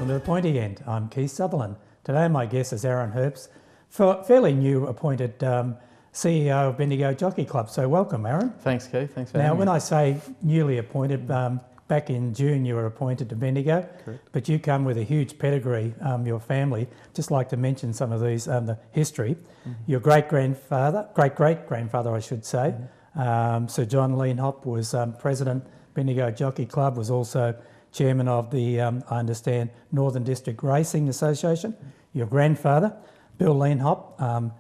Welcome to the Pointy End. I'm Keith Sutherland. Today my guest is Aaron Hearps, fairly new appointed CEO of Bendigo Jockey Club. So welcome, Aaron. Thanks, Keith. Thanks for having me. Now, when I say newly appointed, back in June you were appointed to Bendigo. Correct. But you come with a huge pedigree, your family. Just like to mention some of these, the history. Your great-grandfather, I should say, Sir John Leanhop was President Bendigo Jockey Club, was also Chairman of the, I understand, Northern District Racing Association. Your grandfather, Bill Leanhop,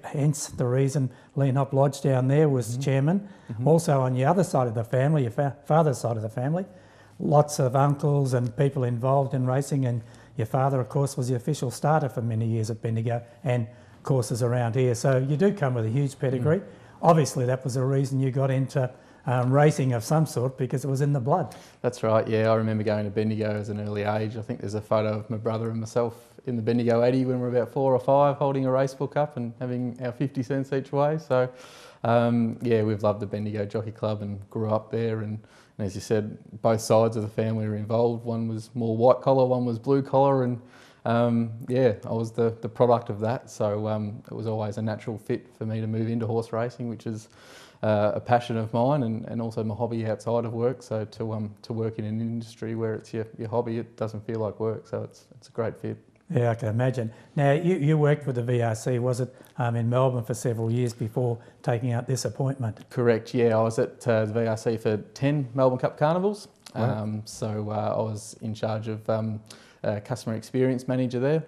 hence the reason Leanhop Lodge down there was Chairman. Also on your other side of the family, your father's side of the family, lots of uncles and people involved in racing, and your father, of course, was the official starter for many years at Bendigo and courses around here. So you do come with a huge pedigree. Obviously that was the reason you got into racing of some sort, because it was in the blood. That's right, yeah. I remember going to Bendigo as an early age. I think there's a photo of my brother and myself in the Bendigo 80 when we were about 4 or 5, holding a racebook up and having our 50 cents each way. So yeah, we've loved the Bendigo Jockey Club and grew up there. And as you said, both sides of the family were involved. One was more white collar, one was blue collar, and yeah, I was the product of that. So it was always a natural fit for me to move into horse racing, which is a passion of mine and also my hobby outside of work. So to work in an industry where it's your hobby, it doesn't feel like work. So it's a great fit. Yeah, I can imagine. Now, you worked with the VRC, was it, in Melbourne for several years before taking out this appointment? Correct, yeah. I was at the VRC for 10 Melbourne Cup carnivals. Wow. So I was in charge of customer experience manager there,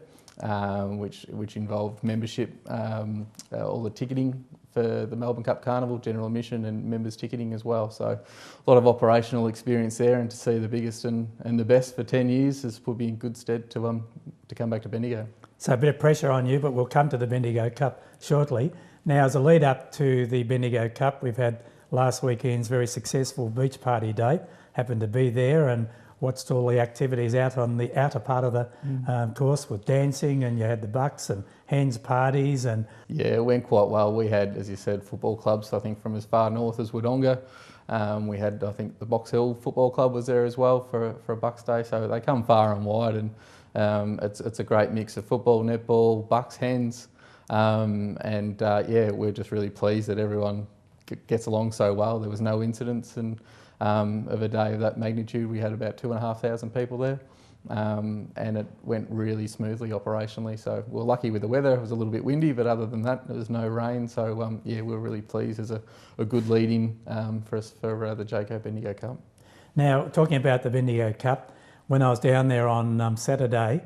which involved membership, all the ticketing for the Melbourne Cup Carnival, general admission and members ticketing as well. So a lot of operational experience there, and to see the biggest and the best for 10 years has put me in good stead to come back to Bendigo. So a bit of pressure on you, but we'll come to the Bendigo Cup shortly. Now, as a lead up to the Bendigo Cup, we've had last weekend's very successful beach party day. Happened to be there and watched all the activities out on the outer part of the course with dancing, and you had the bucks and hens parties. And yeah, it went quite well. We had, as you said, football clubs, I think from as far north as Wodonga. We had, I think, the Box Hill Football Club was there as well for a Bucks Day. So they come far and wide, and it's a great mix of football, netball, bucks, hens. Yeah, we're just really pleased that everyone gets along so well. There was no incidents, and of a day of that magnitude, we had about 2,500 people there, and it went really smoothly operationally. So we're lucky with the weather. It was a little bit windy, but other than that, there was no rain. So yeah, we're really pleased as a good lead-in for us for the Jayco Bendigo Cup. now, talking about the Bendigo Cup, when I was down there on Saturday,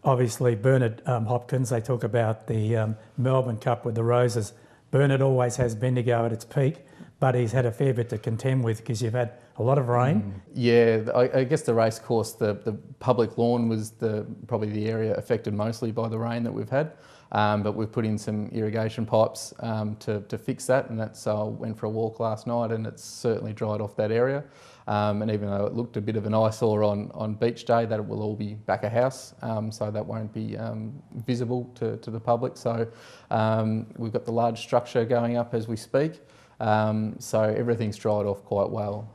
obviously Bernard Hopkins, they talk about the Melbourne Cup with the Roses. Bernard always has Bendigo at its peak, but he's had a fair bit to contend with because you've had a lot of rain. Yeah, I guess the race course, the public lawn was probably the area affected mostly by the rain that we've had, but we've put in some irrigation pipes to fix that, and that's went for a walk last night, and it's certainly dried off that area. And even though it looked a bit of an eyesore on beach day, that it will all be back of house, so that won't be visible to the public. So we've got the large structure going up as we speak. So everything's dried off quite well.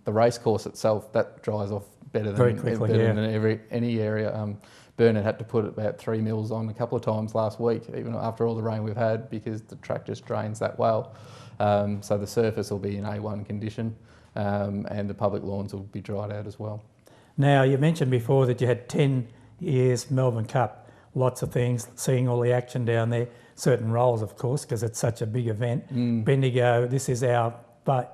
The race course itself, that dries off better than any area. Bernard had to put about 3 mils on a couple of times last week, even after all the rain we've had, because the track just drains that well. So the surface will be in A1 condition, and the public lawns will be dried out as well. Now, you mentioned before that you had 10 years Melbourne Cup, lots of things, seeing all the action down there, certain roles, of course, because it's such a big event. Bendigo, this is our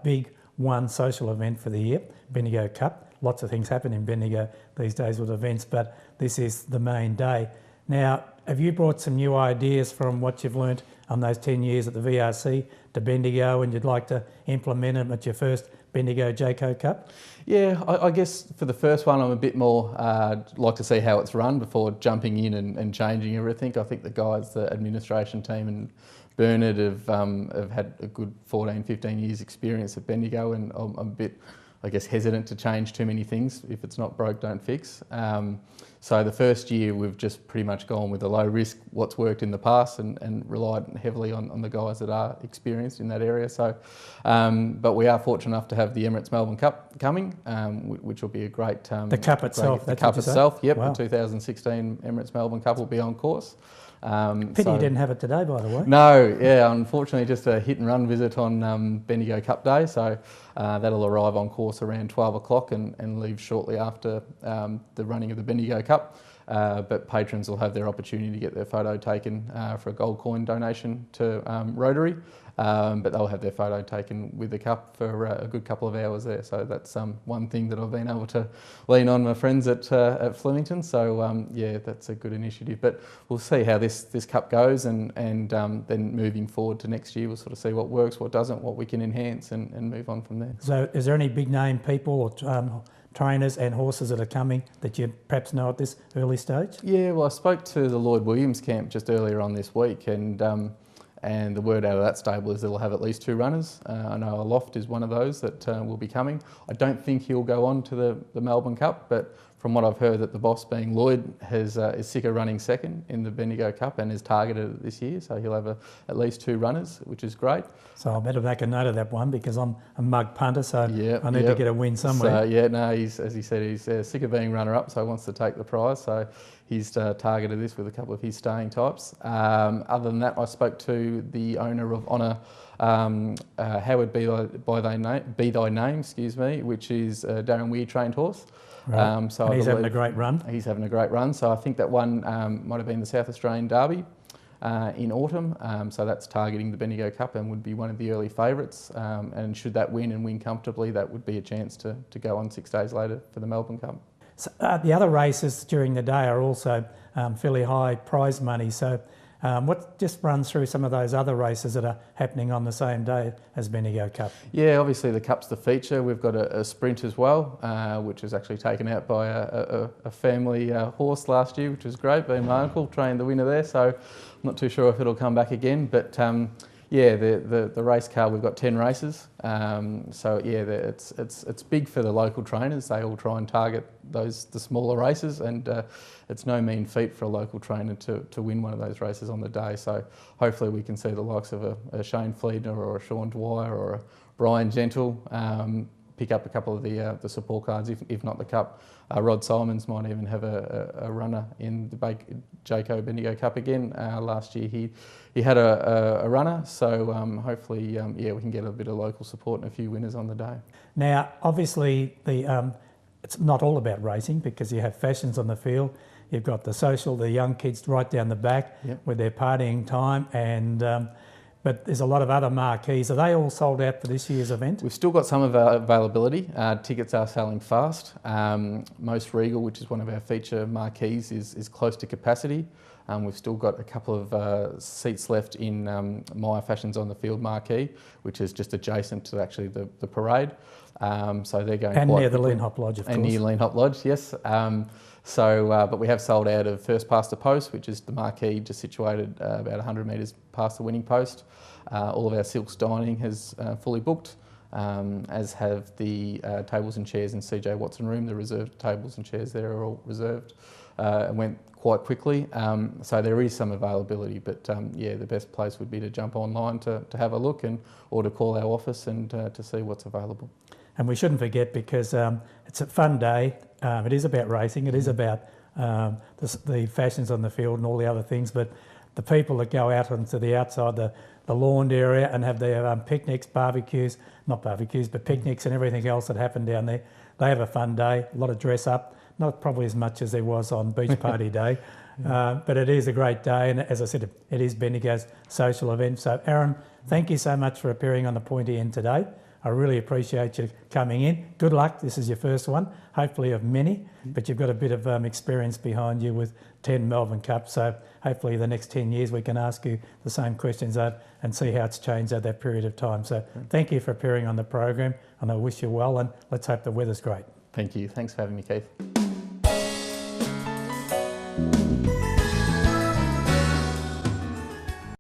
big one social event for the year, Bendigo Cup. Lots of things happen in Bendigo these days with events, but this is the main day. Now, have you brought some new ideas from what you've learnt on those 10 years at the VRC to Bendigo, and you'd like to implement them at your first Bendigo Jayco Cup? Yeah, I guess for the first one, I'm a bit more like to see how it's run before jumping in and changing everything. I think the guys, the administration team and Bernard have had a good 14, 15 years experience at Bendigo, and I'm a bit I guess, hesitant to change too many things. If it's not broke, don't fix. So the first year we've just pretty much gone with a low risk, what's worked in the past, and relied heavily on the guys that are experienced in that area. So, but we are fortunate enough to have the Emirates Melbourne Cup coming, which will be a great... the Cup itself? The Cup itself, yep. Wow. The 2016 Emirates Melbourne Cup will be on course. Pity you didn't have it today, by the way. No, yeah, unfortunately just a hit and run visit on Bendigo Cup day, so that'll arrive on course around 12 o'clock and leave shortly after the running of the Bendigo Cup. But patrons will have their opportunity to get their photo taken for a gold coin donation to Rotary, but they'll have their photo taken with the cup for a good couple of hours there. So that's one thing that I've been able to lean on my friends at Flemington. So yeah, that's a good initiative. But we'll see how this cup goes, and then moving forward to next year, we'll sort of see what works, what doesn't, what we can enhance, and move on from there. So is there any big name people or trainers and horses that are coming that you perhaps know at this early stage? Yeah, well, I spoke to the Lloyd Williams camp just earlier on this week, and the word out of that stable is they'll have at least 2 runners. I know Aloft is one of those that will be coming. I don't think he'll go on to the Melbourne Cup, but from what I've heard, that the boss, being Lloyd, is sick of running second in the Bendigo Cup and is targeted it this year, so he'll have at least 2 runners, which is great. So I better make a note of that one, because I'm a mug punter, so I need to get a win somewhere. So yeah, no, as he said, he's sick of being runner-up, so he wants to take the prize. So he's targeted this with a couple of his staying types. Other than that, I spoke to the owner of Honour, Howard Be Thy Name, excuse me, which is Darren Weir trained horse. Right. So and he's having a great run. He's having a great run. So I think that one might have been the South Australian Derby in autumn. So that's targeting the Bendigo Cup and would be one of the early favourites. And should that win and win comfortably, that would be a chance to go on 6 days later for the Melbourne Cup. So, the other races during the day are also fairly high prize money. So just run through some of those other races that are happening on the same day as Bendigo Cup. Yeah, obviously the Cup's the feature. We've got a sprint as well, which was actually taken out by a family horse last year, which was great. Being my uncle trained the winner there, so I'm not too sure if it'll come back again. But yeah, the race car, we've got 10 races. So yeah, it's big for the local trainers. They all try and target the smaller races, and it's no mean feat for a local trainer to win one of those races on the day. So hopefully we can see the likes of a Shane Fleedner or a Sean Dwyer or a Brian Gentle pick up a couple of the support cards, if not the Cup. Rod Simons might even have a runner in the Jayco Bendigo Cup again. Last year he had a runner, so hopefully yeah, we can get a bit of local support and a few winners on the day. Now obviously it's not all about racing, because you have fashions on the field. You've got the social, the young kids right down the back, yep, with their partying time, and but there's a lot of other marquees. Are they all sold out for this year's event? We've still got some of our availability. Tickets are selling fast. Most Regal, which is one of our feature marquees, is close to capacity. We've still got a couple of seats left in Myer Fashions on the Field marquee, which is just adjacent to actually the parade. So they're going and quite near the quickly. Lean Hop Lodge, of course. And near Lean Hop Lodge, yes. But we have sold out of First Past the Post, which is the marquee just situated about 100 metres past the winning post. All of our Silks dining has fully booked, as have the tables and chairs in CJ Watson Room. The reserved tables and chairs there are all reserved and went quite quickly. So there is some availability, but yeah, the best place would be to jump online to have a look, or to call our office and to see what's available. And we shouldn't forget, because it's a fun day. It is about racing. It is about the fashions on the field and all the other things. But the people that go out onto the outside, the lawned area, and have their picnics, barbecues, not barbecues, but picnics and everything else that happen down there, they have a fun day. A lot of dress up. Not probably as much as there was on Beach Party Day, but it is a great day. And as I said, it is Bendigo's social event. So Aaron, thank you so much for appearing on the Pointy End today. I really appreciate you coming in. Good luck. This is your first one, hopefully of many, but you've got a bit of experience behind you with 10 Melbourne Cups. So hopefully the next 10 years we can ask you the same questions and see how it's changed over that period of time. So thank you for appearing on the program, and I wish you well, and let's hope the weather's great. Thank you. Thanks for having me, Keith.